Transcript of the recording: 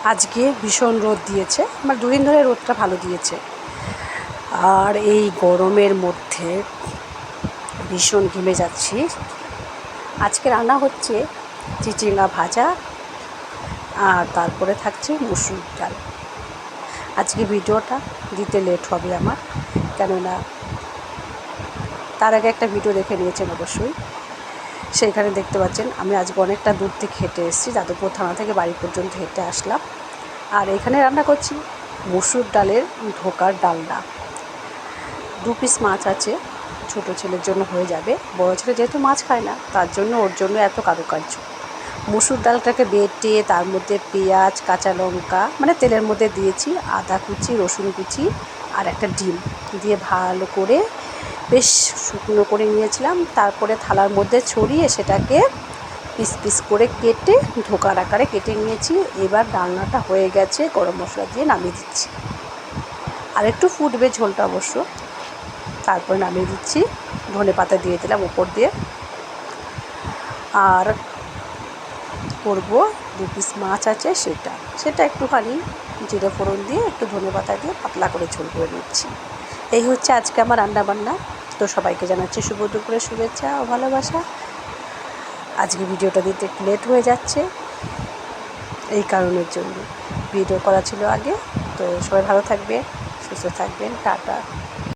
আজকে ভীষণ রোদ দিয়েছে, আমার দুদিন ধরে রোদটা ভালো দিয়েছে। আর এই গরমের মধ্যে ভীষণ ঘেমে যাচ্ছি। আজকে রান্না হচ্ছে চিচিঙ্গা ভাজা, আর তারপরে থাকছে মুসুর ডাল। আজকে ভিডিওটা দিতে লেট হবে আমার, কেননা তার আগে একটা ভিডিও দেখে নিয়েছেন অবশ্যই। সেইখানে দেখতে পাচ্ছেন আমি আজকে অনেকটা দূর থেকে হেঁটে এসেছি, যাদবপুর থানা থেকে বাড়ি পর্যন্ত হেঁটে আসলাম। আর এখানে রান্না করছি মুসুর ডালের ঢোকার ডালনা। 2 পিস মাছ আছে, ছোটো ছেলের জন্য হয়ে যাবে। বড় ছেলে যেহেতু মাছ খায় না, তার জন্য ওর জন্য এত কারুকার্য। মুসুর ডালটাকে বেটে তার মধ্যে পেঁয়াজ, কাঁচা লঙ্কা মানে তেলের মধ্যে দিয়েছি, আদা কুচি, রসুন কুচি আর একটা ডিম দিয়ে ভালো করে বেশ শুকনো করে নিয়েছিলাম। তারপরে থালার মধ্যে ছড়িয়ে সেটাকে পিস পিস করে কেটে ঢোকার আকারে কেটে নিয়েছি। এবার ডালনাটা হয়ে গেছে, গরম মশলা দিয়ে নামিয়ে দিচ্ছি। আর একটু ফুটবে ঝোলটা অবশ্য, তারপরে নামিয়ে দিচ্ছি। ধনেপাতা দিয়ে দিলাম উপর দিয়ে। আর করব 2 পিস মাছ আছে, সেটা একটুখানি জিরে ফোড়ন দিয়ে একটু ধনেপাতা দিয়ে পাতলা করে ঝোল করে নিচ্ছি। এই হচ্ছে আজকে আমার রান্নাবান্না। তো সবাইকে জানাচ্ছি শুভ দুপুরের শুভেচ্ছা ও ভালোবাসা। আজকে ভিডিওটা দিতে একটু লেট হয়ে যাচ্ছে, এই কারণের জন্য ভিডিও করা ছিল আগে। তো সবাই ভালো থাকবে, সুস্থ থাকবেন, টাটা।